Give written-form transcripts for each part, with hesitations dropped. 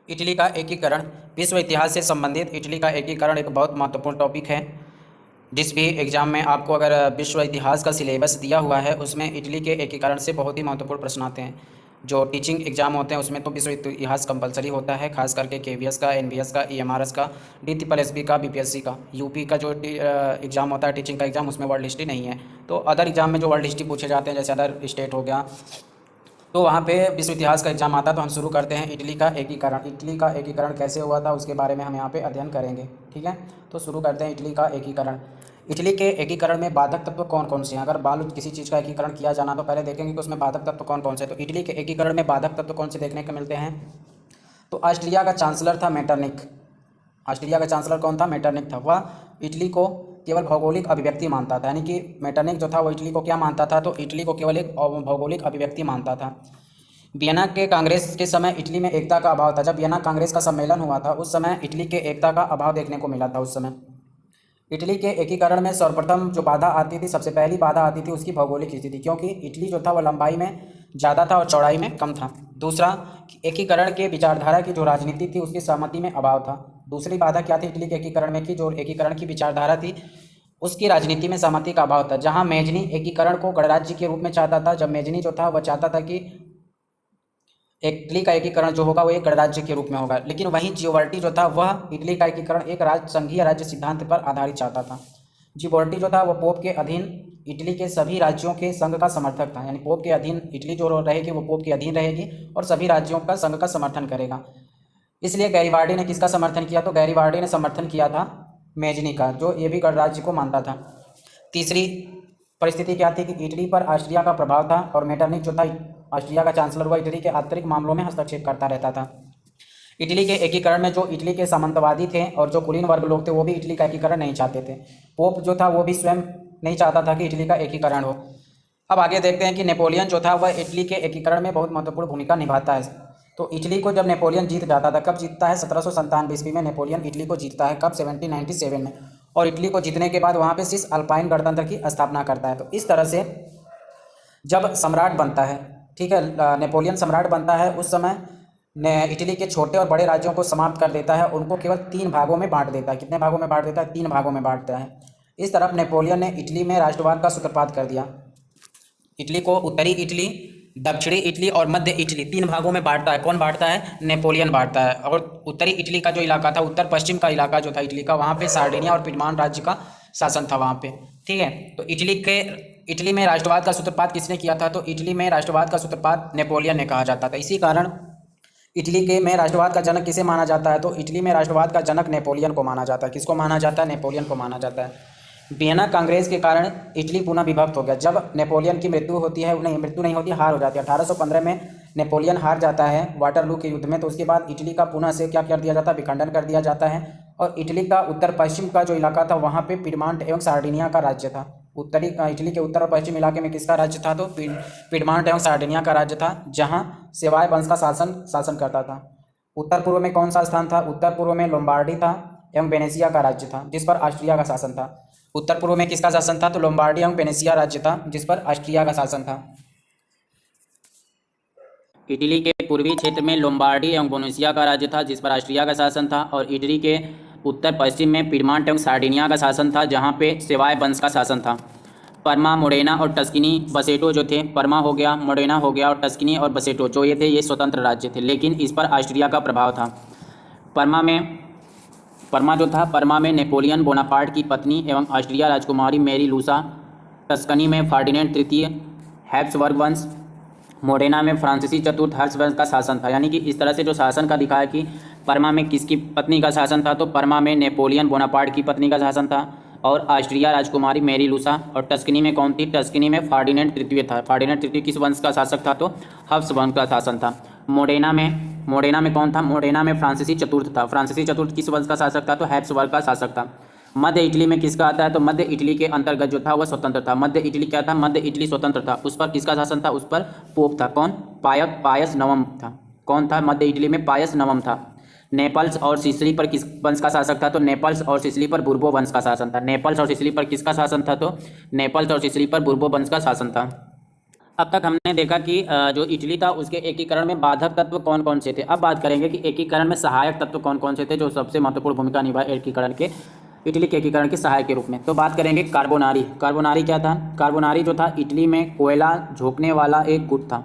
Italy का एकीकरण। विश्व इतिहास से संबंधित इटली का एकीकरण एक बहुत महत्वपूर्ण टॉपिक है। जिस भी एग्ज़ाम में आपको अगर विश्व इतिहास का सिलेबस दिया हुआ है उसमें इटली के एकीकरण से बहुत ही महत्वपूर्ण प्रश्न आते हैं। जो टीचिंग एग्ज़ाम होते हैं उसमें तो विश्व इतिहास कंपलसरी होता है, खास करके केवीएस का, एनवीएस का, ईएमआरएस का, डीटीपीएसबी का, बीपीएससी का। यूपी का जो एग्ज़ाम होता है टीचिंग का एग्ज़ाम, उसमें वर्ल्ड हिस्ट्री नहीं है। तो अदर एग्ज़ाम में जो वर्ल्ड हिस्ट्री पूछे जाते हैं, जैसे अदर स्टेट हो गया, तो वहाँ पे विश्व इतिहास का एग्जाम आता है। तो हम शुरू करते हैं इटली का एकीकरण। इटली का एकीकरण कैसे हुआ था उसके बारे में हम यहाँ पे अध्ययन करेंगे, ठीक है। तो शुरू करते हैं इटली का एकीकरण। इटली के एकीकरण में बाधक तत्व कौन कौन से हैं। अगर किसी चीज़ का एकीकरण किया जाना तो पहले देखेंगे कि उसमें बाधक तत्व कौन कौन से हैं। तो इटली के एकीकरण में बाधक तत्व कौन से देखने को मिलते हैं। तो ऑस्ट्रिया का चांसलर था मेटरनिक। ऑस्ट्रिया का चांसलर कौन था, मेटरनिक था। वह इटली को केवल भौगोलिक अभिव्यक्ति मानता था, यानी कि मेटरनिक जो था वो इटली को क्या मानता था, तो इटली को केवल एक भौगोलिक अभिव्यक्ति मानता था। वियना के कांग्रेस के समय इटली में एकता का अभाव था। जब वियना कांग्रेस का सम्मेलन हुआ था उस समय इटली के एकता का अभाव देखने को मिला था। उस समय इटली के एकीकरण में सर्वप्रथम जो बाधा आती थी, सबसे पहली बाधा आती थी उसकी भौगोलिक स्थिति, क्योंकि इटली जो था वो लंबाई में ज़्यादा था और चौड़ाई में कम था। दूसरा, एकीकरण के विचारधारा की जो राजनीति थी उसकी सहमति में अभाव था। दूसरी बाधा क्या थी इटली के एकीकरण में, कि जो एकीकरण की विचारधारा थी उसकी राजनीति में सहमति का अभाव था। जहाँ मेजनी एकीकरण को गणराज्य के रूप में चाहता था, जब मेजनी जो था वह चाहता था कि इटली का एकीकरण जो होगा वो एक गणराज्य के रूप में होगा, लेकिन वहीं जियोवर्टी जो था वह इटली का एकीकरण एक संघीय राज्य सिद्धांत पर आधारित चाहता था। जियोवर्टी जो था वो पोप के अधीन इटली के सभी राज्यों के संघ का समर्थक था, यानी पोप के अधीन इटली जो रहेगी वो पोप के अधीन रहेगी और सभी राज्यों का संघ का समर्थन करेगा। इसलिए गैरीबार्डी ने किसका समर्थन किया, तो गैरीबार्डी ने समर्थन किया था मेजनी का, जो ये भी गणराज्य को मानता था। तीसरी परिस्थिति क्या थी कि इटली पर ऑस्ट्रिया का प्रभाव था और मेटरनिक जो था ऑस्ट्रिया का चांसलर हुआ इटली के आंतरिक मामलों में हस्तक्षेप करता रहता था। इटली के एकीकरण में जो इटली के सामंतवादी थे और जो कुलीन वर्ग लोग थे वो भी इटली का एकीकरण नहीं चाहते थे। पोप जो था वो भी स्वयं नहीं चाहता था कि इटली का एकीकरण हो। अब आगे देखते हैं कि नेपोलियन जो था वह इटली के एकीकरण में बहुत महत्वपूर्ण भूमिका निभाता है। तो इटली को जब नेपोलियन जीत जाता था, कब जीतता है, 1797 ईस्वी में नेपोलियन इटली को जीतता है। कब, 1797 में। और इटली को जीतने के बाद वहाँ पे सिस अल्पाइन गणतंत्र की स्थापना करता है। तो इस तरह से जब सम्राट बनता है, ठीक है, नेपोलियन सम्राट बनता है, उस समय ने इटली के छोटे और बड़े राज्यों को समाप्त कर देता है, उनको केवल 3 भागों में बांट देता है। कितने भागों में बांट देता है, 3 भागों में बांटता है। इस तरफ नेपोलियन ने इटली में राष्ट्रवाद का सूत्रपात कर दिया। इटली को उत्तरी इटली, दक्षिणी इटली और मध्य इटली 3 भागों में बांटता है। कौन बांटता है, नेपोलियन बांटता है। और उत्तरी इटली का जो इलाका था, उत्तर पश्चिम का इलाका जो था इटली का, वहाँ पे सार्डिनिया और पिडमॉन्ट राज्य का शासन था वहाँ पे, ठीक है। तो इटली में राष्ट्रवाद का सूत्रपात किसने किया था, तो इटली में राष्ट्रवाद का सूत्रपात नेपोलियन ने कहा जाता था। इसी कारण इटली के में राष्ट्रवाद का जनक किसे माना जाता है, तो इटली में राष्ट्रवाद का जनक नेपोलियन को माना जाता है। किसको माना जाता है, नेपोलियन को माना जाता है। वियना कांग्रेस के कारण इटली पुनः विभक्त हो गया। जब नेपोलियन की मृत्यु होती है, नहीं मृत्यु नहीं होती, हार हो जाती है। 1815 में नेपोलियन हार जाता है वाटरलू के युद्ध में। तो उसके बाद इटली का पुनः से क्या कर दिया जाता है, विखंडन कर दिया जाता है। और इटली का उत्तर पश्चिम का जो इलाका था वहाँ पे पिडमॉन्ट एवं सार्डिनिया का राज्य था। उत्तरी इटली के उत्तर और पश्चिम इलाके में किसका राज्य था, तो पिडमॉन्ट एवं सार्डिनिया का राज्य था, जहाँ सेवाय वंश का शासन करता था। उत्तर पूर्व में कौन सा स्थान था, उत्तर पूर्व में लोम्बार्डी था एवं वेनेसिया का राज्य था, जिस पर ऑस्ट्रिया का शासन था। उत्तर पूर्व में किसका शासन था, तो लोम्बार्डी एवं वेनेसिया राज्य था, जिस पर ऑस्ट्रिया का शासन था। इटली के पूर्वी क्षेत्र में लोम्बार्डी एवं वेनेसिया का राज्य था, जिस पर ऑस्ट्रिया का शासन था। और इटली के उत्तर पश्चिम में पिडमॉन्ट एवं सार्डिनिया का शासन था, जहाँ पे सेवाय वंश का शासन था। परमा, मोडेना और टस्किनी बसेटो जो थे, परमा हो गया, मोडेना हो गया, और टस्किनी और बसेटो जो ये थे, ये स्वतंत्र राज्य थे, लेकिन इस पर ऑस्ट्रिया का प्रभाव था। परमा में नेपोलियन बोनापार्ट की पत्नी एवं ऑस्ट्रिया राजकुमारी मेरी लूसा, टस्कनी में फर्डिनेंड तृतीय हैब्सबर्ग वंश, मोडेना में फ्रांसीसी चतुर्थ हर्ष वंश का शासन था। यानी कि इस तरह से जो शासन का दिखा है कि परमा में किसकी पत्नी का शासन था, तो परमा में नेपोलियन बोनापार्ट की पत्नी का शासन था, और ऑस्ट्रिया राजकुमारी मेरी लूसा। और टस्कनी में कौन थी, टस्कनी में फर्डिनेंड तृतीय था। फर्डिनेंड तृतीय किस वंश का शासक था, तो हर्ष वंश का शासन था। मोडेना में कौन था, मोडेना में फ्रांसीसी चतुर्थ था। फ्रांसीसी चतुर्थ किस वंश का शासक था, तो हैब्सबर्ग का शासक था। मध्य इटली में किसका आता है, तो मध्य इटली के अंतर्गत जो था वह स्वतंत्र था। मध्य इटली क्या था, मध्य इटली स्वतंत्र था। उस पर किसका शासन था, उस पर पोप था। कौन, पायस नवम था। कौन था, मध्य इटली में पायस नवम था। नेपल्स और सिसिली पर किस वंश का शासक था, तो नेपल्स और सिसिली पर बुर्बो वंश का शासन था। नेपल्स और सिसिली पर किसका शासन था, तो नेपल्स और सिसिली पर बुर्बो वंश का शासन था। अब तक हमने देखा कि जो इटली था उसके एकीकरण में बाधक तत्व कौन कौन से थे। अब बात करेंगे कि एकीकरण में सहायक तत्व कौन कौन से थे जो सबसे महत्वपूर्ण भूमिका निभाए एकीकरण के, इटली के एकीकरण के सहायक के रूप में। तो बात करेंगे कार्बोनारी। कार्बोनारी क्या था? कार्बोनारी जो था इटली में कोयला झोंकने वाला एक गुट था।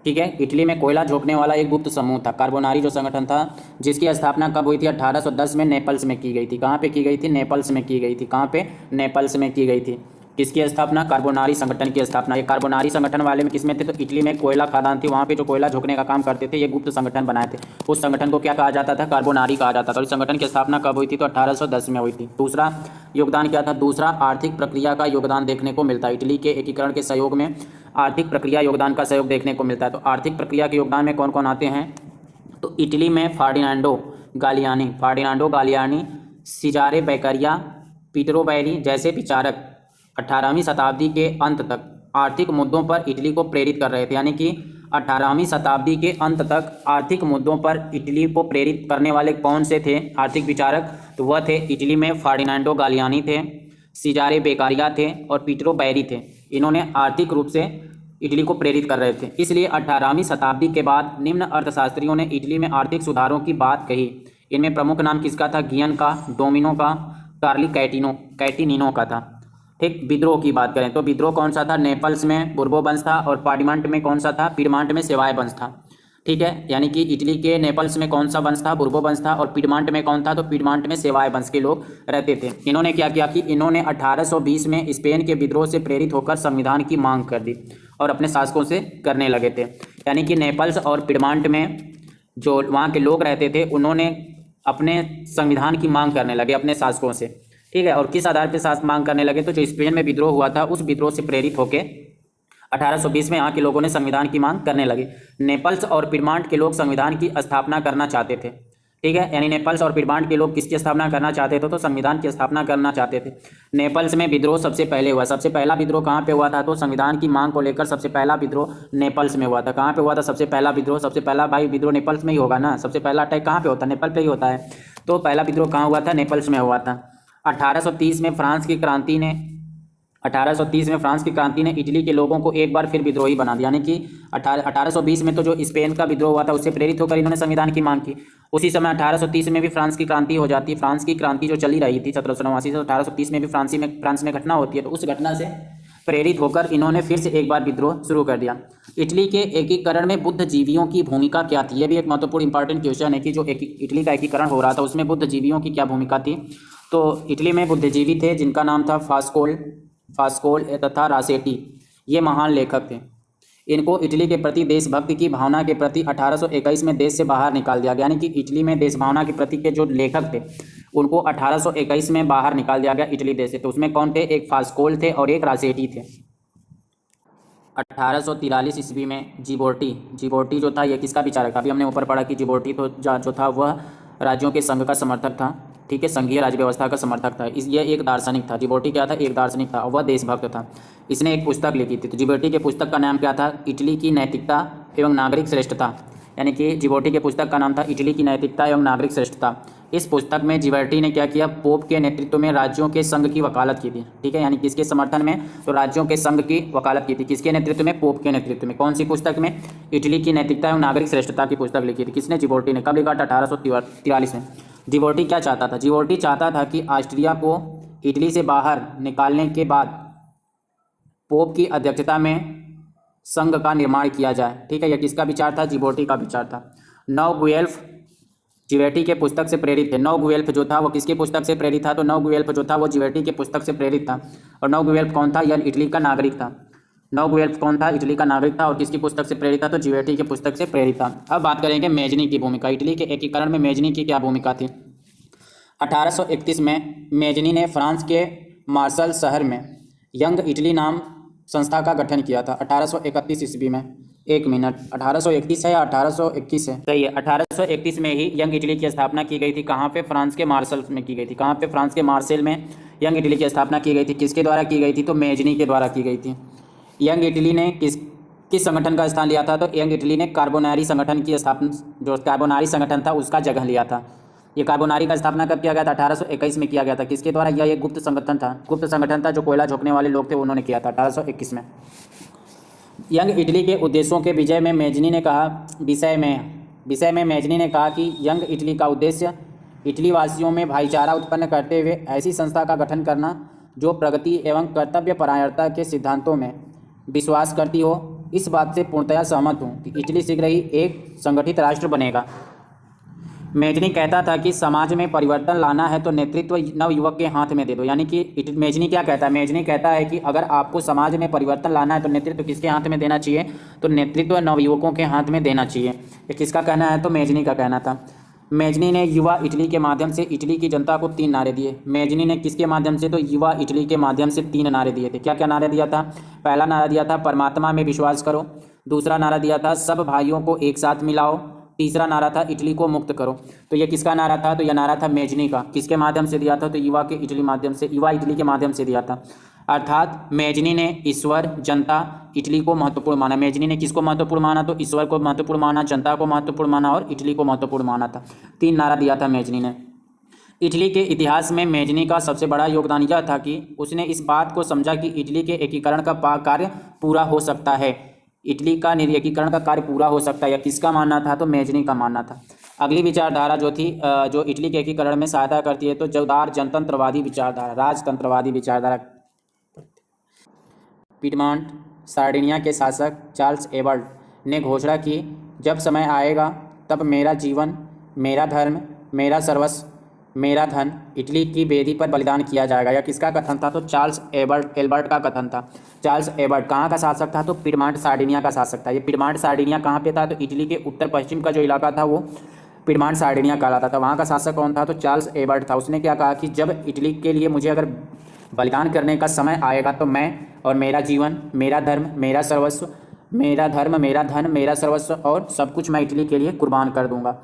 ठीक है, इटली में कोयला झोंकने वाला एक गुप्त समूह था, कार्बोनारी जो संगठन था, जिसकी स्थापना कब हुई थी? 1810 में नेपल्स में की गई थी। कहाँ पे की गई थी? नेपल्स में की गई थी। कहाँ पे? नेपल्स में की गई थी। किसकी स्थापना? कार्बोनारी संगठन की स्थापना। ये कार्बोनारी संगठन वाले में किसमें थे? तो इटली में कोयला खदान थी, वहाँ पे जो कोयला झोंकने का काम करते थे, ये गुप्त संगठन बनाए थे। उस संगठन को क्या कहा जाता था? कार्बोनारी कहा जाता था। और इस संगठन की स्थापना कब हुई थी? तो 1810 में हुई थी। दूसरा योगदान क्या था? दूसरा आर्थिक प्रक्रिया का योगदान देखने को मिलता है। इटली के एकीकरण के सहयोग में आर्थिक प्रक्रिया योगदान का सहयोग देखने को मिलता है। तो आर्थिक प्रक्रिया के योगदान में कौन कौन आते हैं? तो इटली में फार्डिनांडो गालियानी, सिजारे बेकरिया, पीटरो बैरी जैसे विचारक 18वीं शताब्दी के अंत तक आर्थिक मुद्दों पर इटली को प्रेरित कर रहे थे। यानी कि 18वीं शताब्दी के अंत तक आर्थिक मुद्दों पर इटली को प्रेरित करने वाले कौन से थे आर्थिक विचारक? तो वह थे इटली में फार्डिनांडो गालियानी थे, सिजारे बेकारिया थे और पीटरो बैरी थे। इन्होंने आर्थिक रूप से इटली को प्रेरित कर रहे थे। इसलिए 18वीं शताब्दी के बाद निम्न अर्थशास्त्रियों ने इटली में आर्थिक सुधारों की बात कही। इनमें प्रमुख नाम किसका था? गियन का, डोमिनो का, कार्ली कैटिनिनो का था। ठीक, विद्रोह की बात करें तो विद्रोह कौन सा था? नेपल्स में बुर्बो वंश था और पार्डिमांट में कौन सा था? पिडमांट में सेवाय वंश था। ठीक है, यानी कि इटली के नेपल्स में कौन सा वंश था? बुर्बो वंश था। और पिडमांट में कौन था? तो पिडमांट में सेवाय वंश के लोग रहते थे। इन्होंने क्या किया कि इन्होंने 1820 में स्पेन के विद्रोह से प्रेरित होकर संविधान की मांग कर दी और अपने शासकों से करने लगे थे। यानी कि नेपल्स और पिडमांट में जो वहाँ के लोग रहते थे उन्होंने अपने संविधान की मांग करने लगे अपने शासकों से। ठीक है, और किस आधार पर शासक मांग करने लगे? तो जो स्पेन में विद्रोह हुआ था उस विद्रोह से प्रेरित होकर 1820 में यहाँ के लोगों ने संविधान की मांग करने लगे। नेपल्स और पिडमांट के लोग संविधान की स्थापना करना चाहते थे। ठीक है, यानी नेपल्स और पिडमांट के लोग किसकी स्थापना करना चाहते थे? तो संविधान की स्थापना करना चाहते थे। नेपल्स में विद्रोह सबसे पहले हुआ। सबसे पहला विद्रोह कहाँ पे हुआ था? तो संविधान की मांग को लेकर सबसे पहला विद्रोह नेपल्स में हुआ था। कहाँ पे हुआ था सबसे पहला विद्रोह? सबसे पहला भाई विद्रोह नेपल्स में ही होगा ना। सबसे पहला अटैक कहाँ पे होता है? नेपाल पे ही होता है। तो पहला विद्रोह कहाँ हुआ था? नेपल्स में हुआ था। 1830 में फ्रांस की क्रांति ने इटली के लोगों को एक बार फिर विद्रोही बना दिया। यानी कि 1820 में तो जो स्पेन का विद्रोह हुआ था उससे प्रेरित होकर इन्होंने संविधान की मांग की। उसी समय 1830 में भी फ्रांस की क्रांति हो जाती है। फ्रांस की क्रांति जो चली रही थी 1789 से 1830 में भी फ्रांस में घटना होती है। तो उस घटना से प्रेरित होकर इन्होंने फिर से एक बार विद्रोह शुरू कर दिया। इटली के एकीकरण में बुद्धिजीवियों की भूमिका क्या थी? यह भी एक महत्वपूर्ण इंपॉर्टेंट क्वेश्चन है कि जो इटली का एकीकरण हो रहा था उसमें बुद्धिजीवियों की क्या भूमिका थी। तो इटली में बुद्धिजीवी थे जिनका नाम था फास्कोल तथा रासेटी। ये महान लेखक थे। इनको इटली के प्रति देशभक्ति की भावना के प्रति 1821 में देश से बाहर निकाल दिया गया। यानी कि इटली में देश भावना के प्रति के जो लेखक थे उनको 1821 में बाहर निकाल दिया गया इटली देश से। तो उसमें कौन थे? एक फास्कोल थे और एक रासेटी थे। 1843 ईस्वी में जिबोर्टी जो था ये किसका विचारक था? अभी हमने ऊपर पढ़ा कि जिबोर्टी तो जो था वह राज्यों के संघ का समर्थक था। ठीक है, संघीय राज्य व्यवस्था का समर्थक था। ये एक दार्शनिक था। जिबोर्टी क्या था? एक दार्शनिक था और वह देशभक्त था। इसने एक पुस्तक लिखी थी। तो जिबोर्टी के पुस्तक का नाम क्या था? इटली की नैतिकता एवं नागरिक श्रेष्ठता। यानी कि जिबोर्टी के पुस्तक का नाम था इटली की नैतिकता एवं नागरिक श्रेष्ठता। इस पुस्तक में जिबोर्टी ने क्या किया? पोप के नेतृत्व में राज्यों के संघ की वकालत की थी। ठीक है, यानी किसके समर्थन में? तो राज्यों के संघ की वकालत की थी। किसके नेतृत्व में? पोप के नेतृत्व में। कौन सी पुस्तक में? इटली की नैतिकता एवं नागरिक श्रेष्ठता की पुस्तक लिखी थी। किसने? जिबोर्टी ने। कब लिखा था? 1843 में। जिबोर्टी क्या चाहता था? जिबोर्टी चाहता था कि ऑस्ट्रिया को इटली से बाहर निकालने के बाद पोप की अध्यक्षता में संघ का निर्माण किया जाए। ठीक है, यह किसका विचार था? जिबोर्टी का विचार था। नौ गुएल्फ जिबोर्टी के पुस्तक से प्रेरित थे। नौ गुएल्फ जो था वो किसकी पुस्तक से प्रेरित था? तो नौ गुएल्फ जो था वो जिबोर्टी के पुस्तक से प्रेरित था। और नौ गुएल्फ कौन था? यह इटली का नागरिक था। नौ गुएल्फ कौन था? इटली का नागरिक था। और किसकी पुस्तक से प्रेरित था? तो जिबोर्टी की पुस्तक से प्रेरित था। अब बात करेंगे मेजनी की भूमिका। इटली के एकीकरण में मेजनी की क्या भूमिका थी? 1831 में मेजनी ने फ्रांस के मार्सल शहर में यंग इटली नाम संस्था का गठन किया था। 1831 ईस्वी में। 1 मिनट, 1831 है या 1821 है? सही है, 1831 में ही यंग इटली की स्थापना की गई थी। कहाँ पे? फ्रांस के मार्सल में की गई थी। कहाँ पे? फ्रांस के मार्सेल में यंग इटली की स्थापना की गई थी। किसके द्वारा की गई थी? तो मेजनी के द्वारा की गई थी। यंग इटली ने किस संगठन का स्थान लिया था? तो यंग इटली ने कार्बोनारी संगठन की स्थापना, जो कार्बोनारी संगठन था उसका जगह लिया था। ये कार्बोनारी का स्थापना कब किया गया था? 1821 में किया गया था। किसके द्वारा? यह एक गुप्त संगठन था। गुप्त संगठन था जो कोयला झोंकने वाले लोग थे उन्होंने किया था 1821 में। यंग इटली के उद्देश्यों के विषय में मेजनी ने कहा कि यंग इटली का उद्देश्य इटली वासियों में भाईचारा उत्पन्न करते हुए ऐसी संस्था का गठन करना जो प्रगति एवं कर्तव्यपरायणता के सिद्धांतों में विश्वास करती हो। इस बात से पूर्णतया सहमत हूँ कि इटली शीघ्र ही एक संगठित राष्ट्र बनेगा। मेजनी कहता था कि समाज में परिवर्तन लाना है तो नेतृत्व नवयुवक के हाथ में दे दो। यानी कि मेजनी क्या कहता है? मेजनी कहता है कि अगर आपको समाज में परिवर्तन लाना है तो नेतृत्व किसके हाथ में देना चाहिए? तो नेतृत्व नवयुवकों के हाथ में देना चाहिए। ये किसका कहना है? तो मेजनी का कहना था। मेजनी ने युवा इटली के माध्यम से इटली की जनता को 3 नारे दिए। मेजनी ने किसके माध्यम से? तो युवा इटली के माध्यम से 3 नारे दिए थे। क्या क्या नारा दिया था? पहला नारा दिया था परमात्मा में विश्वास करो। दूसरा नारा दिया था सब भाइयों को एक साथ मिलाओ। तीसरा नारा था इटली को मुक्त करो। तो ये किसका नारा था? तो यह नारा था मेजनी का। किसके माध्यम से दिया था? तो युवा इटली के माध्यम से दिया था। अर्थात मेजनी ने ईश्वर, जनता, इटली को महत्वपूर्ण माना। मेजनी ने किसको महत्वपूर्ण माना? तो ईश्वर को महत्वपूर्ण माना, जनता को महत्वपूर्ण माना और इटली को महत्वपूर्ण माना था। 3 नारा दिया था मेजनी ने। इटली के इतिहास में मेजनी का सबसे बड़ा योगदान यह था कि उसने इस बात को समझा कि इटली के एकीकरण का कार्य पूरा हो सकता है। इटली का एकीकरण का कार्य पूरा हो सकता है। यह किसका मानना था? तो मेजनी का मानना था। अगली विचारधारा जो थी जो इटली के एकीकरण में सहायता करती है तो जोरदार जनतंत्रवादी विचारधारा, राजतंत्रवादी विचारधारा। पिडमॉन्ट सार्डिनिया के शासक चार्ल्स एबर्ट ने घोषणा की, जब समय आएगा तब मेरा जीवन, मेरा धर्म, मेरा सर्वस्व, मेरा धन इटली की बेदी पर बलिदान किया जाएगा। यह किसका कथन था? तो चार्ल्स एल्बर्ट का कथन था। चार्ल्स एबर्ट कहाँ का शासक था? तो पिडमॉन्ट सार्डिनिया का शासक था। ये पिडमॉन्ट सार्डिनिया कहाँ पे था? तो इटली के उत्तर पश्चिम का जो इलाका था वो पिडमॉन्ट सार्डिनिया कहलाता था। वहाँ का शासक कौन था? तो चार्ल्स एबर्ट था। उसने क्या कहा कि जब इटली के लिए मुझे अगर बलिदान करने का समय आएगा तो मैं और मेरा जीवन, मेरा धर्म, मेरा सर्वस्व, मेरा धर्म, मेरा धन, मेरा सर्वस्व और सब कुछ मैं इटली के लिए कुर्बान कर दूंगा।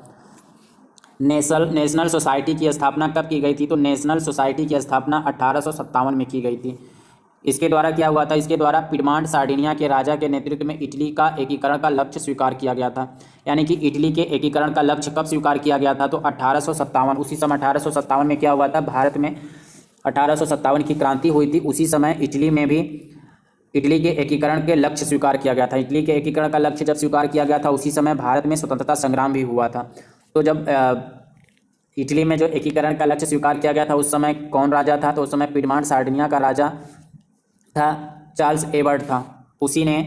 नेशनल सोसाइटी की स्थापना कब की गई थी? तो नेशनल सोसाइटी की स्थापना 1857 में की गई थी। इसके द्वारा क्या हुआ था? इसके द्वारा पिडमॉन्ट सार्डिनिया के राजा के नेतृत्व में इटली का एकीकरण का लक्ष्य स्वीकार किया गया था। यानी कि इटली के एकीकरण का लक्ष्य कब स्वीकार किया गया था? तो 1857। उसी समय 1857 में क्या हुआ था? भारत में 1857 की क्रांति हुई थी। उसी समय इटली में भी इटली के एकीकरण के लक्ष्य स्वीकार किया गया था। इटली के एकीकरण का लक्ष्य जब स्वीकार किया गया था उसी समय भारत में स्वतंत्रता संग्राम भी हुआ था। तो जब इटली में जो एकीकरण का लक्ष्य स्वीकार किया गया था उस समय कौन राजा था? तो उस समय पिडमॉन्ट सार्डिनिया का राजा था चार्ल्स एबर्ट था। उसी ने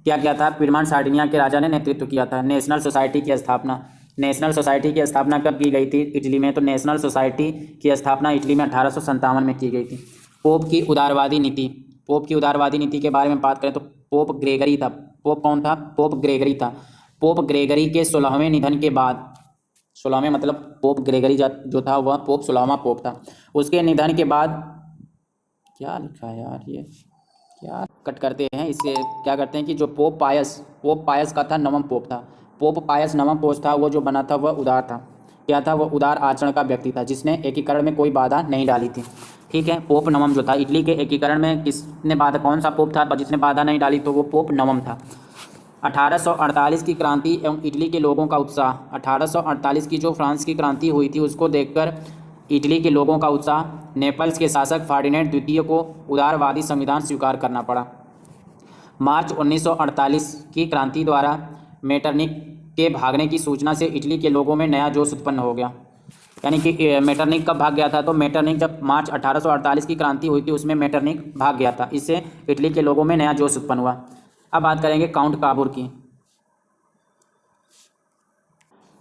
क्या किया था? पिडमॉन्ट सार्डिनिया के राजा ने नेतृत्व किया था नेशनल सोसाइटी की स्थापना। नेशनल सोसाइटी की स्थापना कब की गई थी इटली में? तो नेशनल सोसाइटी की स्थापना इटली में 1857 में की गई थी। पोप की उदारवादी नीति। पोप की उदारवादी नीति के बारे में बात करें तो पोप ग्रेगरी था। पोप कौन था? पोप ग्रेगरी था। पोप ग्रेगरी के 16वें निधन के बाद, 16वें मतलब पोप ग्रेगरी जो था वह पोप 16वां पोप था। उसके निधन के बाद क्या लिखा है यार, ये क्या कट करते हैं इसे, क्या करते हैं कि जो पोप पायस का था 9वां पोप था। पोप पायस 9वां पोप था। वो जो बना था वह उदार था। क्या था? वह उदार आचरण का व्यक्ति था जिसने एकीकरण में कोई बाधा नहीं डाली थी। ठीक है, पोप 9वां जो था इटली के एकीकरण में किसने बाधा, कौन सा पोप था जिसने बाधा नहीं डाली? तो वो पोप 9वां था। 1848 की क्रांति एवं इटली के लोगों का उत्साह। 1848 की जो फ्रांस की क्रांति हुई थी उसको देखकर इटली के लोगों का उत्साह। नेपल्स के शासक फार्डिनेंट द्वितीय को उदारवादी संविधान स्वीकार करना पड़ा। मार्च 1948 की क्रांति द्वारा मेटरनिक के भागने की सूचना से इटली के लोगों में नया जोश उत्पन्न हो गया। यानी कि मेटरनिक कब भाग गया था? तो मेटरनिक जब मार्च 1848 की क्रांति हुई थी उसमें मेटरनिक भाग गया था। इससे इटली के लोगों में नया जोश उत्पन्न हुआ। अब बात करेंगे काउंट काबूर की।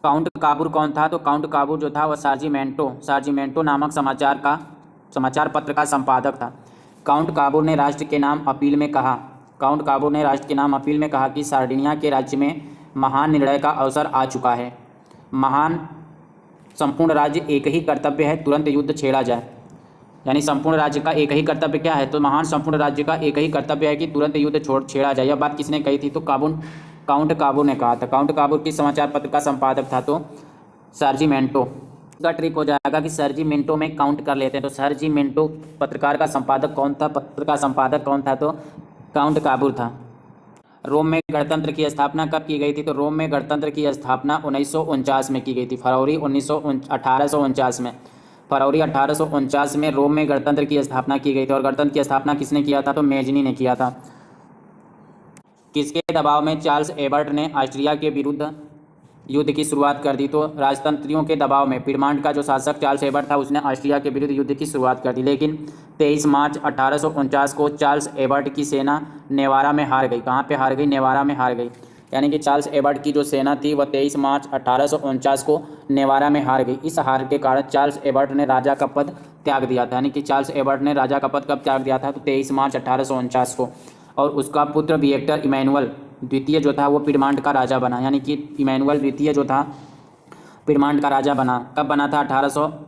काउंट काबूर कौन था? तो काउंट काबूर जो था वह सार्जिमेंटो नामक समाचार पत्र का संपादक था। काउंट काबूर ने राष्ट्र के नाम अपील में कहा कि सार्डिनिया के राज्य में महान निर्णय का अवसर आ चुका है। महान संपूर्ण राज्य एक ही कर्तव्य है, तुरंत युद्ध छेड़ा जाए। यानी संपूर्ण राज्य का एक ही कर्तव्य क्या है? तो महान संपूर्ण राज्य का एक ही कर्तव्य है कि तुरंत युद्ध छेड़ा जाए। यह बात किसने कही थी? तो काउंट काबूर ने कहा था। काउंट काबूर किस समाचार पत्र का संपादक था? तो सार्जिमेंटो। का ट्रिक हो जाएगा कि सार्जिमेंटो में काउंट कर लेते हैं। तो सार्जिमेंटो पत्रकार का संपादक कौन था? पत्र का संपादक कौन था? तो काउंट काबूर था। रोम में गणतंत्र की स्थापना कब की गई थी? तो रोम में गणतंत्र की स्थापना 1949 में की गई थी। फरवरी 1849 में रोम में गणतंत्र की स्थापना की गई थी। और गणतंत्र की स्थापना किसने किया था? तो मेजनी ने किया था। किसके दबाव में चार्ल्स एबर्ट ने ऑस्ट्रिया के विरुद्ध युद्ध की शुरुआत कर दी? तो राजतंत्रियों के दबाव में पीडमॉन्ट का जो शासक चार्ल्स एबर्ट था उसने ऑस्ट्रिया के विरुद्ध युद्ध की शुरुआत कर दी। लेकिन 23 मार्च 1849 को चार्ल्स एबर्ट की सेना नेवारा में हार गई। कहाँ पे हार गई? नेवारा में हार गई। यानी कि चार्ल्स एबर्ट की जो सेना थी वह 23 मार्च 1849 को नेवारा में हार गई। इस हार के कारण चार्ल्स एबर्ट ने राजा का पद त्याग दिया था। यानी कि चार्ल्स एबर्ट ने राजा का पद कब त्याग दिया था? तो 23 मार्च 1849 को। और उसका पुत्र विक्टर इमैनुअल द्वितीय जो था वो पीडमॉन्ट का राजा बना। यानी कि इमैनुअल द्वितीय जो था पीडमॉन्ट का राजा बना। कब बना था? 1800।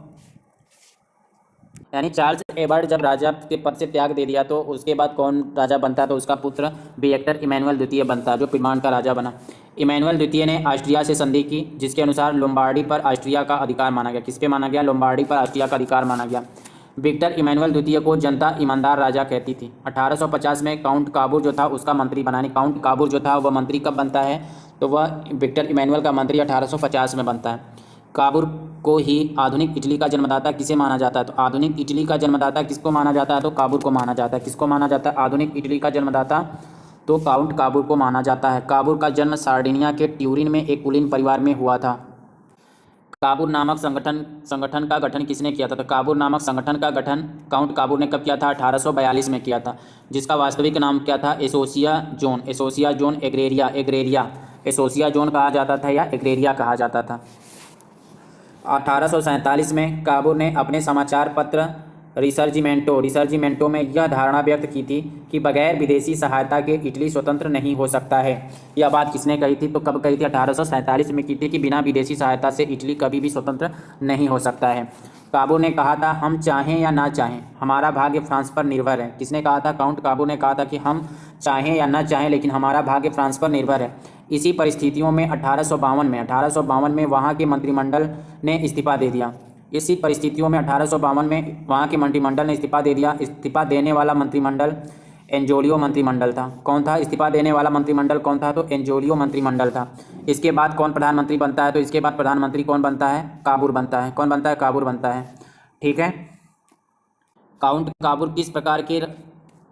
यानी चार्ल्स एबर्ट जब राजा के पद से त्याग दे दिया तो उसके बाद कौन राजा बनता? तो उसका पुत्र विक्टर इमैनुअल द्वितीय बनता, जो पीडमॉन्ट का राजा बना। इमैनुअल द्वितीय ने ऑस्ट्रिया से संधि की, जिसके अनुसार लोम्बार्डी पर ऑस्ट्रिया का अधिकार माना गया। किस पे माना गया? लोम्बार्डी पर ऑस्ट्रिया का अधिकार माना गया। विक्टर इमैनुअल द्वितीय को जनता ईमानदार राजा कहती थी। 1850 में काउंट काबूर जो था उसका मंत्री बनाने। काउंट काबूर जो था वह मंत्री कब बनता है? तो वह विक्टर इमैनुअल का मंत्री 1850 में बनता है। काबूर को ही आधुनिक इटली का जन्मदाता किसे माना जाता है? तो आधुनिक इटली का जन्मदाता किसको माना जाता है? तो काबूर को माना जाता है। किसको माना जाता है आधुनिक इटली का जन्मदाता? तो काउंट काबूर को माना जाता है। काबूर का जन्म सार्डिनिया के ट्यूरिन में एक कुलीन परिवार में हुआ था। काबूर नामक संगठन का गठन किसने किया था? तो काबूर नामक संगठन का गठन काउंट काबूर ने कब किया था? 1842 में किया था, जिसका वास्तविक नाम क्या था? एसोसिया जोन एग्रेरिया एसोसिया जोन कहा जाता था या एग्रेरिया कहा जाता था। 1847 में काबूर ने अपने समाचार पत्र रिसर्जिमेंटो में यह धारणा व्यक्त की थी कि बगैर विदेशी सहायता के इटली स्वतंत्र नहीं हो सकता है। यह बात किसने कही थी? तो कब कही थी? 1847 में की थी कि बिना विदेशी सहायता से इटली कभी भी स्वतंत्र नहीं हो सकता है। काबूर ने कहा था, हम चाहें या ना चाहें हमारा भाग्य फ्रांस पर निर्भर है। किसने कहा था? काउंट काबूर ने कहा था कि हम चाहें या ना चाहें लेकिन हमारा भाग्य फ्रांस पर निर्भर है। इसी परिस्थितियों में 1852 में वहाँ के मंत्रिमंडल ने इस्तीफा दे दिया। इसी परिस्थितियों में 1852 में वहाँ के मंत्रिमंडल ने इस्तीफा दे दिया। इस्तीफा देने वाला मंत्रिमंडल एंजोलियो मंत्रिमंडल था। कौन था इस्तीफा देने वाला मंत्रिमंडल? कौन था? तो एंजोलियो मंत्रिमंडल था। इसके बाद कौन प्रधानमंत्री बनता है? तो इसके बाद प्रधानमंत्री कौन बनता है? काबूर बनता है। कौन बनता है? काबूर बनता है। ठीक है। काउंट काबूर किस प्रकार के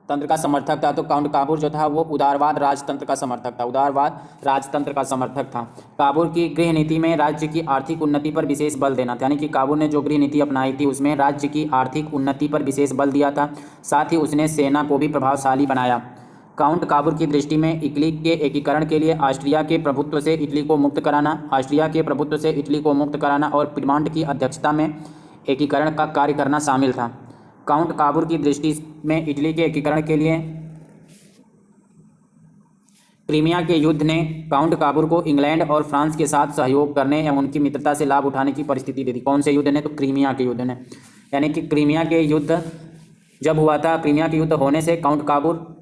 तंत्र का समर्थक था? तो काउंट काबूर जो था वो उदारवाद राजतंत्र का समर्थक था। उदारवाद राजतंत्र का समर्थक था। काबूर की गृह नीति में राज्य की आर्थिक उन्नति पर विशेष बल देना था। यानी कि काबूर ने जो गृह नीति अपनाई थी उसमें राज्य की आर्थिक उन्नति पर विशेष बल दिया था। साथ ही उसने सेना को भी प्रभावशाली बनाया। काउंट काबूर की दृष्टि में इटली के एकीकरण के लिए ऑस्ट्रिया के प्रभुत्व से इटली को मुक्त कराना और पीडमॉन्ट की अध्यक्षता में एकीकरण का कार्य करना शामिल था। काउंट काबूर की दृष्टि में इटली के एकीकरण के लिए क्रीमिया के युद्ध ने काउंट काबूर को इंग्लैंड और फ्रांस के साथ सहयोग करने एवं उनकी मित्रता से लाभ उठाने की परिस्थिति दी थी। कौन से युद्ध ने? तो क्रीमिया के युद्ध ने। यानी कि क्रीमिया के युद्ध जब हुआ था, क्रीमिया के युद्ध होने से काउंट काबूर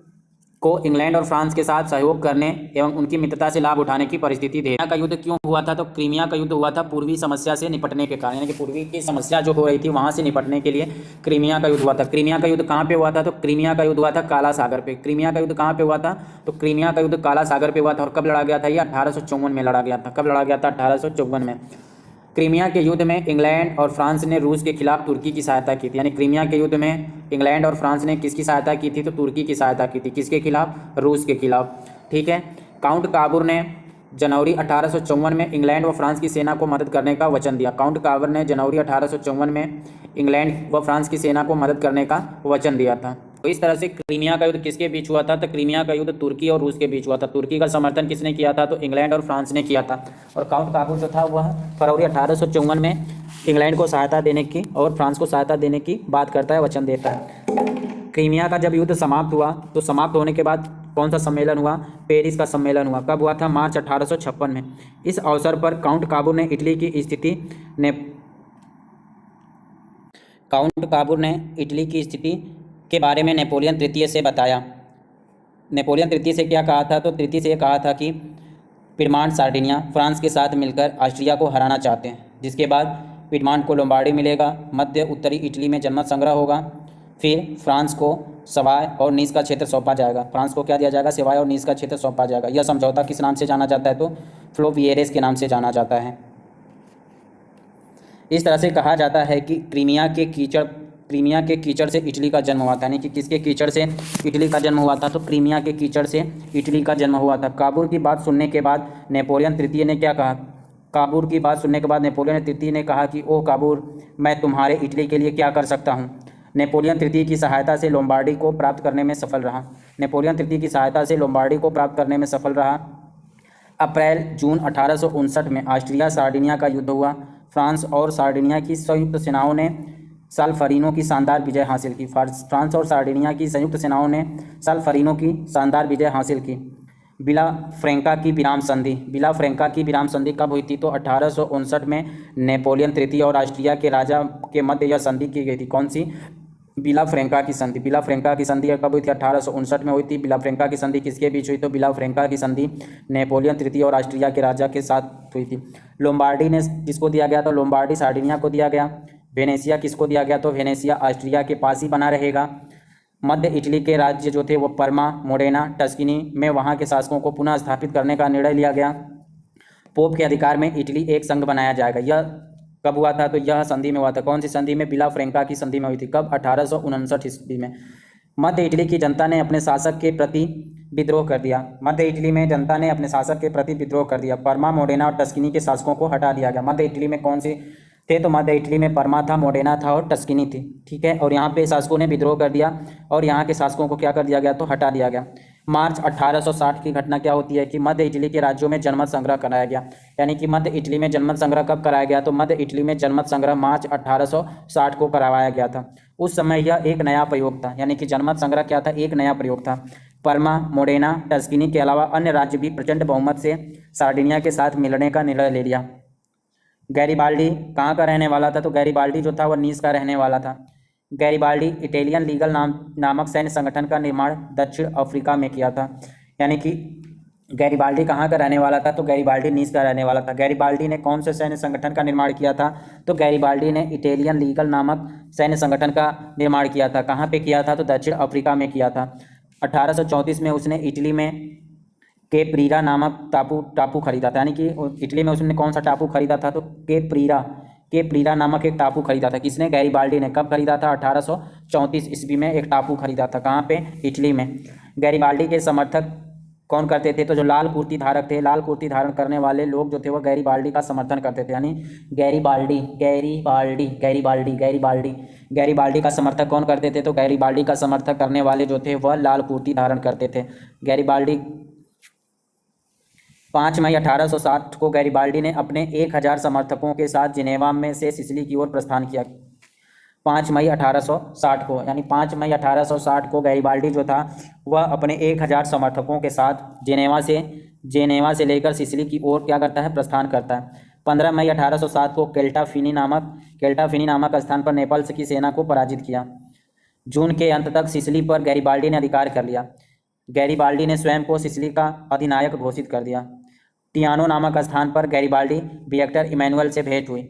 को इंग्लैंड और फ्रांस के साथ सहयोग करने एवं उनकी मित्रता से लाभ उठाने की परिस्थिति थी। क्रीमिया का युद्ध क्यों हुआ था? तो क्रीमिया का युद्ध हुआ था पूर्वी समस्या से निपटने के कारण। यानी कि पूर्वी की समस्या जो हो रही थी वहाँ से निपटने के लिए क्रीमिया का युद्ध हुआ था। क्रीमिया का युद्ध कहाँ पे हुआ था? तो क्रीमिया का युद्ध हुआ था काला सागर पे। क्रीमिया का युद्ध कहाँ पे हुआ था? तो क्रीमिया का युद्ध काला सागर पे हुआ था। और कब लड़ा गया था? ये 1854 में लड़ा गया था। कब लड़ा गया था? 1854 में। क्रीमिया के युद्ध में इंग्लैंड और फ्रांस ने रूस के खिलाफ तुर्की की सहायता की थी। यानी क्रीमिया के युद्ध में इंग्लैंड और फ्रांस ने किसकी सहायता की थी? तो तुर्की की सहायता की थी। किसके खिलाफ? रूस के खिलाफ। ठीक है। काउंट काबूर ने जनवरी 1854 में इंग्लैंड व फ्रांस की सेना को मदद करने का वचन दिया। काउंट काबूर ने जनवरी 1854 में इंग्लैंड व फ्रांस की सेना को मदद करने का वचन दिया था। तो इस तरह से क्रीमिया का युद्ध किसके बीच हुआ था? तो क्रीमिया का युद्ध तुर्की और रूस के बीच हुआ था। तुर्की का समर्थन किसने किया था? तो इंग्लैंड और फ्रांस ने किया था। और काउंट काबूर जो था वह फरवरी 1854 में इंग्लैंड को सहायता देने की और फ्रांस को सहायता देने की बात करता है, वचन देता है। क्रीमिया का जब युद्ध समाप्त हुआ तो समाप्त होने के बाद कौन सा सम्मेलन हुआ? पेरिस का सम्मेलन हुआ। कब हुआ था? मार्च 1856 में। इस अवसर पर काउंट काबूर ने इटली की स्थिति के बारे में नेपोलियन तृतीय से बताया। नेपोलियन तृतीय से क्या कहा था? तो तृतीय से ये कहा था कि पीडमॉन्ट सार्डिनिया फ्रांस के साथ मिलकर ऑस्ट्रिया को हराना चाहते हैं, जिसके बाद पीडमॉन्ट को लोम्बार्डी मिलेगा, मध्य उत्तरी इटली में जनमत संग्रह होगा, फिर फ्रांस को सवाय और नीस का क्षेत्र सौंपा जाएगा। फ्रांस को क्या दिया जाएगा? सवाय और नीस का क्षेत्र सौंपा जाएगा। यह समझौता किस नाम से जाना जाता है? तो फ्लोवियरेस के नाम से जाना जाता है। इस तरह से कहा जाता है कि क्रीमिया के कीचड़ क्रीमिया के कीचड़ से इटली का जन्म हुआ था, यानी कि किसके कीचड़ से इटली का जन्म हुआ था? तो क्रीमिया के कीचड़ से इटली का जन्म हुआ था। काबुल की बात सुनने के बाद नेपोलियन तृतीय ने क्या कहा? काबुल की बात सुनने के बाद नेपोलियन तृतीय ने कहा कि ओ काबुल, मैं तुम्हारे इटली के लिए क्या कर सकता हूँ। नेपोलियन तृतीय की सहायता से लोम्बार्डी को प्राप्त करने में सफल रहा। नेपोलियन तृतीय की सहायता से लोम्बार्डी को प्राप्त करने में सफल रहा। अप्रैल जून 1859 में ऑस्ट्रिया सार्डिनिया का युद्ध हुआ। फ्रांस और सार्डिनिया की संयुक्त सेनाओं ने साल्फरीनो की शानदार विजय हासिल की। फ्रांस और सार्डिनिया की संयुक्त सेनाओं ने साल्फरीनो की शानदार विजय हासिल की। बिला फ्रेंका की विराम संधि। बिला फ्रेंका की विराम संधि कब हुई थी? तो 1859 में नेपोलियन तृतीय और ऑस्ट्रिया के राजा के मध्य यह संधि की गई थी। कौन सी? बिला फ्रेंका की संधि। बिला फ्रेंका की संधि कब हुई थी? 1859 में हुई थी। बिला फ्रेंका की संधि किसके बीच हुई? तो बिला फ्रेंका की संधि नेपोलियन तृतीय और ऑस्ट्रिया के राजा के साथ हुई थी। लोम्बार्डी ने किसको दिया गया? तो लोम्बार्डी सार्डिनिया को दिया गया। वेनेसिया किसको दिया गया? तो वेनेसिया ऑस्ट्रिया के पास ही बना रहेगा। मध्य इटली के राज्य जो थे वो परमा, मोडेना, टस्किनी में वहाँ के शासकों को पुनः स्थापित करने का निर्णय लिया गया। पोप के अधिकार में इटली एक संघ बनाया जाएगा। यह कब हुआ था? तो यह संधि में हुआ था। कौन सी संधि में? बिला फ्रेंका की संधि में हुई थी। कब? 1859 ईस्वी में। मध्य इटली की जनता ने अपने शासक के प्रति विद्रोह कर दिया। मध्य इटली में जनता ने अपने शासक के प्रति विद्रोह कर दिया। परमा, मोडेना और टस्किनी के शासकों को हटा दिया गया। मध्य इटली में कौन सी थे? तो मध्य इटली में परमा था, मोडेना था और टस्किनी थी। ठीक है, और यहाँ पे शासकों ने विद्रोह कर दिया और यहाँ के शासकों को क्या कर दिया गया? तो हटा दिया गया। मार्च 1860 की घटना क्या होती है कि मध्य इटली के राज्यों में जनमत संग्रह कराया गया। यानी कि मध्य इटली में जनमत संग्रह कब कराया गया? तो मध्य इटली में जनमत संग्रह मार्च 1860 को करवाया गया था। उस समय यह एक नया प्रयोग था, यानी कि जनमत संग्रह क्या था? एक नया प्रयोग था। परमा, मोडेना, टस्किनी के अलावा अन्य राज्य भी प्रचंड बहुमत से सार्डिनिया के साथ मिलने का निर्णय ले लिया। गैरिबाल्डी कहाँ का रहने वाला था? तो गैरिबाल्डी जो था वह नीस का रहने वाला था। गैरिबाल्डी इटालियन लीगल नामक सैन्य संगठन का निर्माण दक्षिण अफ्रीका में किया था। यानी कि गैरिबाल्डी कहाँ का रहने वाला था? तो गैरिबाल्डी नीस का रहने वाला था। गैरिबाल्डी ने कौन से सैन्य संगठन का निर्माण किया था? तो गैरिबाल्डी ने इटालियन लीगल नामक सैन्य संगठन का निर्माण किया था। कहाँ पे किया था? तो दक्षिण अफ्रीका में किया था। 1834 में उसने इटली में केप्रीरा नामक टापू खरीदा था। यानी कि इटली में उसने कौन सा टापू खरीदा था? तो केप्रीरा नामक एक टापू खरीदा था। किसने? गैरिबाल्डी ने। कब खरीदा था? 1834 ईस्वी में एक टापू खरीदा था। कहाँ पे? इटली में। गैरिबाल्डी के समर्थक कौन करते थे? तो जो लाल कुर्ती धारक थे, लाल कुर्ती धारण करने वाले लोग जो थे वह गैरिबाल्डी का समर्थन करते थे। यानी गैरिबाल्डी का समर्थक कौन करते थे? तो गैरिबाल्डी का समर्थक करने वाले जो थे वह लाल कुर्ती धारण करते थे। गैरिबाल्डी 5 मई 1860 को गैरिबाल्डी ने अपने 1000 समर्थकों के साथ जिनेवा में से सिसिली की ओर प्रस्थान किया। 5 मई 1860 को, यानी 5 मई 1860 को गैरिबाल्डी जो था वह अपने 1000 समर्थकों के साथ जेनेवा से लेकर सिसिली की ओर क्या करता है? प्रस्थान करता है। 15 मई 1807 को केल्टाफिनी नामक स्थान पर नेपल्स की सेना को पराजित किया। जून के अंत तक सिसिली पर गैरिबाल्डी ने अधिकार कर लिया। गैरिबाल्डी ने स्वयं को सिसिली का अधिनायक घोषित कर दिया। टियानो नामक स्थान पर गैरिबाल्डी विक्टर इमैनुअल से भेंट हुई।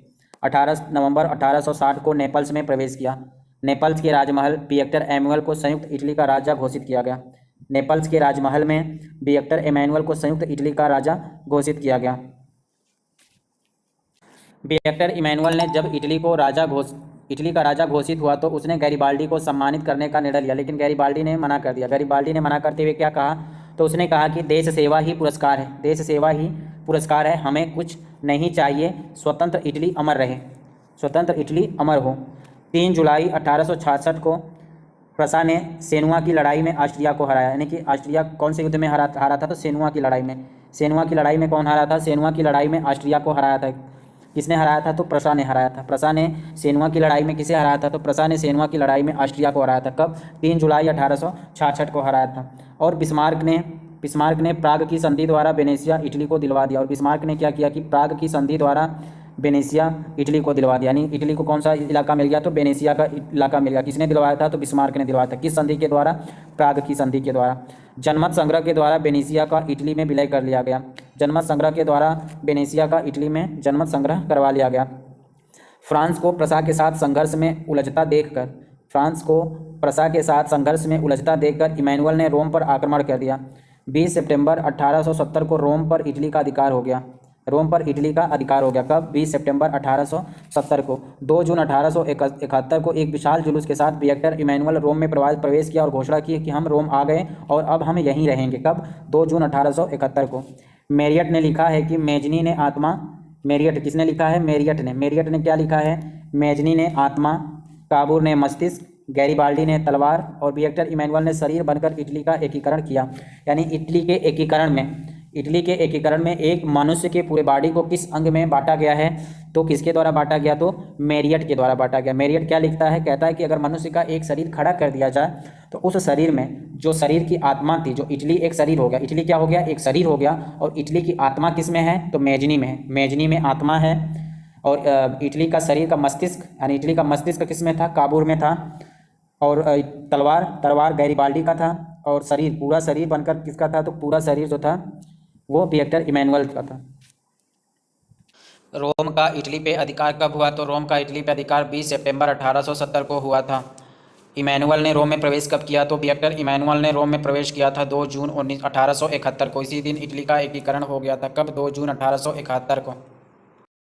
18 नवंबर 1860 को नेपल्स में प्रवेश किया। नेपल्स के राजमहल विक्टर एमुअल को संयुक्त इटली का राजा घोषित किया गया। नेपल्स के राजमहल में विक्टर एमुअल को संयुक्त इटली का राजा घोषित किया गया। विक्टर इमैनुअल ने जब इटली का राजा घोषित हुआ तो उसने गैरिबाल्डी को सम्मानित करने का निर्णय लिया, लेकिन गैरिबाल्डी ने मना कर दिया। गैरिबाल्डी ने मना करते हुए क्या कहा? तो उसने कहा कि देश सेवा ही पुरस्कार है, देश सेवा ही पुरस्कार है, हमें कुछ नहीं चाहिए, स्वतंत्र इटली अमर रहे, स्वतंत्र इटली अमर हो। 3 जुलाई 1866 को प्रसा ने सेनुआ की लड़ाई में ऑस्ट्रिया को हराया। यानी कि ऑस्ट्रिया कौन से युद्ध में हारा था? तो सेनुआ की लड़ाई में। सेनुआ की लड़ाई में कौन हारा था? सेनुआ की लड़ाई में ऑस्ट्रिया को हराया था। किसने हराया था? तो प्रसा ने हराया था। प्रसा ने सेनुआ की लड़ाई में किसे हराया था? तो प्रसा ने सेनुआ की लड़ाई में ऑस्ट्रिया को हराया था। कब? 3 जुलाई 1866 को हराया था। और बिस्मार्क ने प्राग की संधि द्वारा वेनेसिया इटली को दिलवा दिया। और बिस्मार्क ने क्या किया कि प्राग की संधि द्वारा वेनेसिया इटली को दिलवा दिया। यानी इटली को कौन सा इलाका मिल गया? तो वेनेसिया का इलाका मिल गया। किसने दिलवाया था? तो बिस्मार्क ने दिलवाया था। किस संधि के द्वारा? प्राग की संधि के द्वारा। जनमत संग्रह के द्वारा वेनेसिया का इटली में विलय कर लिया गया। जनमत संग्रह के द्वारा वेनेसिया का इटली में जनमत संग्रह करवा लिया गया। फ्रांस को प्रसा के साथ संघर्ष में उलझता देखकर इमैनुअल ने रोम पर आक्रमण कर दिया। 20 सितंबर 1870 को रोम पर इटली का अधिकार हो गया। रोम पर इटली का अधिकार हो गया। कब? 20 सितंबर 1870 को। 2 जून 1871 को एक विशाल जुलूस के साथ विक्टर इमैनुअल रोम में प्रवेश किया और घोषणा की कि हम रोम आ गए और अब हम यहीं रहेंगे। कब? 2 जून 1871 को। मैरियट ने लिखा है कि मेजनी ने आत्मा, मैरियट किसने लिखा है? मैरियट ने। मैरियट ने क्या लिखा है? मेजनी ने आत्मा, काबूर ने मस्तिष्क, गैरीबाल्डी ने तलवार और विक्टर इमैनुअल ने शरीर बनकर इटली का एकीकरण किया। यानी इटली के एकीकरण में एक मनुष्य के पूरे बॉडी को किस अंग में बांटा गया है? तो किसके द्वारा बांटा गया? तो मैरियट के द्वारा बांटा गया। मैरियट क्या लिखता है? कहता है कि अगर मनुष्य का एक शरीर खड़ा कर दिया जाए तो उस शरीर में जो शरीर की आत्मा थी, जो इटली एक शरीर हो गया, इटली क्या हो गया? एक शरीर हो गया। और इटली की आत्मा किस में है? तो मेजनी में है। मेजनी में आत्मा है। और इटली का शरीर का मस्तिष्क, यानी इटली का मस्तिष्क किस में था? काबूर में था। और तलवार गैरीबाल्डी का था। और शरीर, पूरा शरीर बनकर किसका था? तो पूरा शरीर जो था वो विक्टर इमैनुअल का था। रोम का इटली पे अधिकार कब हुआ? तो रोम का इटली पे अधिकार 20 सितंबर 1870 को हुआ था। इमैनुअल ने रोम में प्रवेश कब किया? तो विक्टर इमैनुअल ने रोम में प्रवेश किया था 2 जून 1871 को। इसी दिन इटली का एकीकरण हो गया था। कब? 2 जून 1871 को।